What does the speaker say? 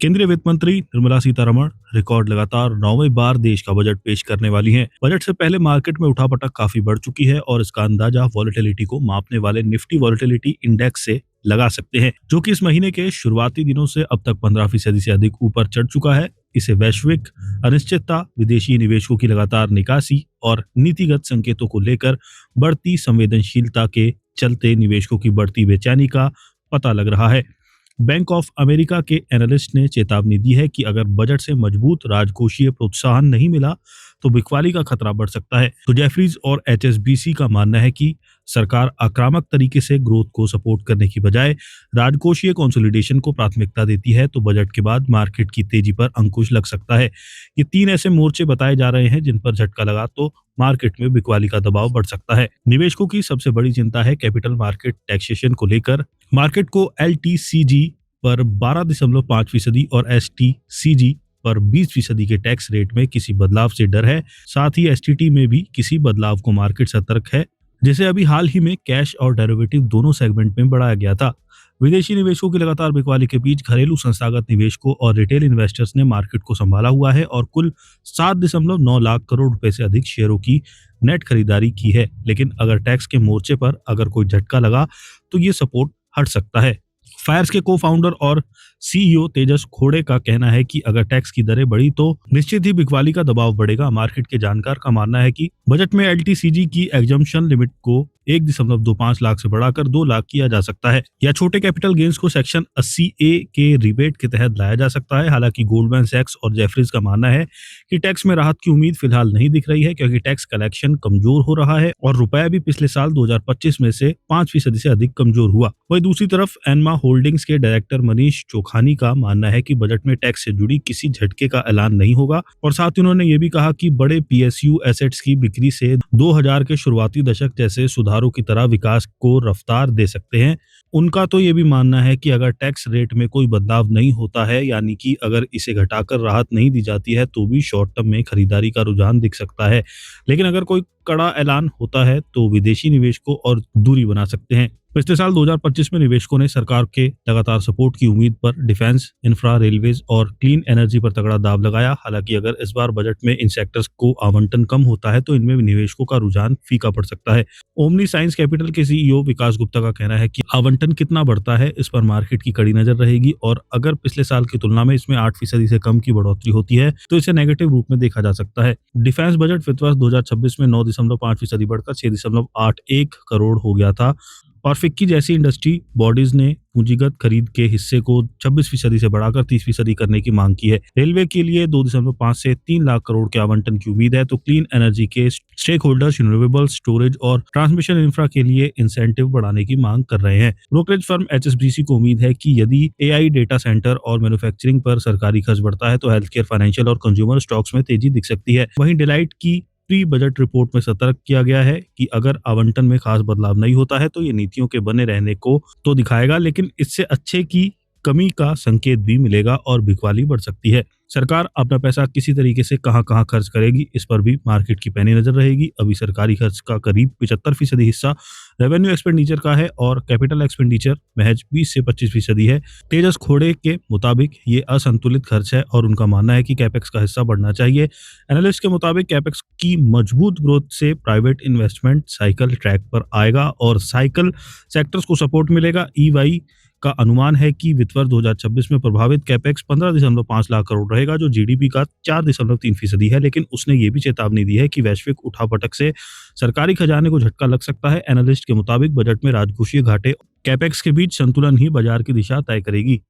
केंद्रीय वित्त मंत्री निर्मला सीतारमण रिकॉर्ड लगातार 9वीं बार देश का बजट पेश करने वाली हैं। बजट से पहले मार्केट में उठापटक काफी बढ़ चुकी है और इसका अंदाजा वॉलेटिलिटी को मापने वाले निफ्टी वॉलेटिलिटी इंडेक्स से लगा सकते हैं, जो कि इस महीने के शुरुआती दिनों से अब तक 15% से अधिक ऊपर चढ़ चुका है। इसे वैश्विक अनिश्चितता, विदेशी निवेशकों की लगातार निकासी और नीतिगत संकेतों को लेकर बढ़ती संवेदनशीलता के चलते निवेशकों की बढ़ती बेचैनी का पता लग रहा है। बैंक ऑफ अमेरिका के एनालिस्ट ने चेतावनी दी है कि अगर बजट से मजबूत राजकोषीय प्रोत्साहन नहीं मिला तो बिकवाली का खतरा बढ़ सकता है। तो जेफरीज और एचएसबीसी का मानना है कि सरकार आक्रामक तरीके से ग्रोथ को सपोर्ट करने की बजाय राजकोषीय कंसोलिडेशन को प्राथमिकता देती है, तो बजट के बाद मार्केट की तेजी पर अंकुश लग सकता है। ये तीन ऐसे मोर्चे बताए जा रहे हैं जिन पर झटका लगा तो मार्केट में बिकवाली का दबाव बढ़ सकता है। निवेशकों की सबसे बड़ी चिंता है कैपिटल मार्केट टैक्सेशन को लेकर। मार्केट को एलटीसीजी पर 12.5% और एसटीसीजी पर 20% के टैक्स रेट में किसी बदलाव से डर है। साथ ही एसटीटी में भी किसी बदलाव को मार्केट सतर्क है, जिसे अभी हाल ही में कैश और डेरिवेटिव दोनों सेगमेंट में बढ़ाया गया था। विदेशी निवेशकों की लगातार बिकवाली के बीच घरेलू संस्थागत निवेशकों और रिटेल इन्वेस्टर्स ने मार्केट को संभाला हुआ है और कुल 7.9 लाख करोड़ रुपए से अधिक शेयरों की नेट खरीदारी की है। लेकिन अगर टैक्स के मोर्चे पर अगर कोई झटका लगा तो ये सपोर्ट हट सकता है। फायर्स के को फाउंडर और सीईओ तेजस खोड़े का कहना है कि अगर टैक्स की दरें बढ़ी तो निश्चित ही बिकवाली का दबाव बढ़ेगा। मार्केट के जानकार का मानना है कि बजट में एलटीसीजी की एग्जम्पशन लिमिट को 1.25 लाख से बढ़ाकर 2 लाख किया जा सकता है, या छोटे कैपिटल गेंस को सेक्शन 80A के रिबेट के तहत लाया जा सकता है। हालांकि गोल्डमैन सैक्स और जेफरीज का मानना है कि टैक्स में राहत की उम्मीद फिलहाल नहीं दिख रही है, क्योंकि टैक्स कलेक्शन कमजोर हो रहा है और रुपया भी पिछले साल 2025 में से 5% से अधिक कमजोर हुआ। वहीं दूसरी तरफ एनमा होल्डिंग्स के डायरेक्टर मनीष चोखानी का मानना है कि बजट में टैक्स से जुड़ी किसी झटके का ऐलान नहीं होगा और साथ ही उन्होंने ये भी कहा कि बड़े पीएसयू एसेट्स की बिक्री से 2000 के शुरुआती दशक जैसे सुधारों की तरह विकास को रफ्तार दे सकते हैं। उनका तो ये भी मानना है कि अगर टैक्स रेट में कोई बदलाव नहीं होता है, यानी कि अगर इसे घटाकर राहत नहीं दी जाती है, तो भी शॉर्ट टर्म में खरीदारी का रुझान दिख सकता है। लेकिन अगर कोई कड़ा ऐलान होता है तो विदेशी निवेशकों और दूरी बना सकते हैं। पिछले साल 2025 में निवेशकों ने सरकार के लगातार सपोर्ट की उम्मीद पर डिफेंस, इंफ्रा, रेलवेज और क्लीन एनर्जी पर तगड़ा दाव लगाया। हालांकि अगर इस बार बजट में इन सेक्टर्स को आवंटन कम होता है तो इनमें निवेशकों का रुझान फीका पड़ सकता है। ओमनी साइंस कैपिटल के सीईओ विकास गुप्ता का कहना है कि आवंटन कितना बढ़ता है इस पर मार्केट की कड़ी नजर रहेगी और अगर पिछले साल की तुलना में इसमें 8% से कम की बढ़ोतरी होती है तो इसे नेगेटिव रूप में देखा जा सकता है। डिफेंस बजट वित्त वर्ष 2026 में 9.5% बढ़कर 6.81 करोड़ हो गया था और फिक्की जैसी इंडस्ट्री बॉडीज ने पूंजीगत खरीद के हिस्से को 26% से बढ़ाकर 30% करने की मांग की है। रेलवे के लिए 2.5 से 3 लाख करोड़ के आवंटन की उम्मीद है, तो क्लीन एनर्जी के स्टेक होल्डर्स रिन्यूएबल, स्टोरेज और ट्रांसमिशन इंफ्रा के लिए इंसेंटिव बढ़ाने की मांग कर रहे हैं। ब्रोकरेज फर्म एचएसबीसी को उम्मीद है कि यदि एआई, डेटा सेंटर और मैन्युफैक्चरिंग पर सरकारी खर्च बढ़ता है तो हेल्थ केयर, फाइनेंशियल और कंज्यूमर स्टॉक्स में तेजी दिख सकती है। वहीं डिलाइट की प्री बजट रिपोर्ट में सतर्क किया गया है कि अगर आवंटन में खास बदलाव नहीं होता है तो ये नीतियों के बने रहने को तो दिखाएगा, लेकिन इससे अच्छे की कमी का संकेत भी मिलेगा और बिकवाली बढ़ सकती है। सरकार अपना पैसा किसी तरीके से कहां खर्च करेगी, इस पर भी मार्केट की पैनी नजर रहेगी। अभी सरकारी खर्च का करीब 75% हिस्सा रेवेन्यू एक्सपेंडिचर का है और कैपिटल एक्सपेंडिचर महज 20 से 25% है। तेजस खोड़े के मुताबिक ये असंतुलित खर्च है और उनका मानना है कि कैपेक्स का हिस्सा बढ़ना चाहिए। एनालिस्ट के मुताबिक कैपेक्स की मजबूत ग्रोथ से प्राइवेट इन्वेस्टमेंट साइकिल ट्रैक पर आएगा और साइकिल सेक्टर्स को सपोर्ट मिलेगा। ईवाई का अनुमान है कि वित्त वर्ष 2026 में प्रभावित कैपेक्स 15.5 लाख करोड़ रहेगा, जो जीडीपी का 4.3% है। लेकिन उसने ये भी चेतावनी दी है कि वैश्विक उठापटक से सरकारी खजाने को झटका लग सकता है। एनालिस्ट के मुताबिक बजट में राजकोषीय घाटे कैपेक्स के बीच संतुलन ही बाजार की दिशा तय करेगी।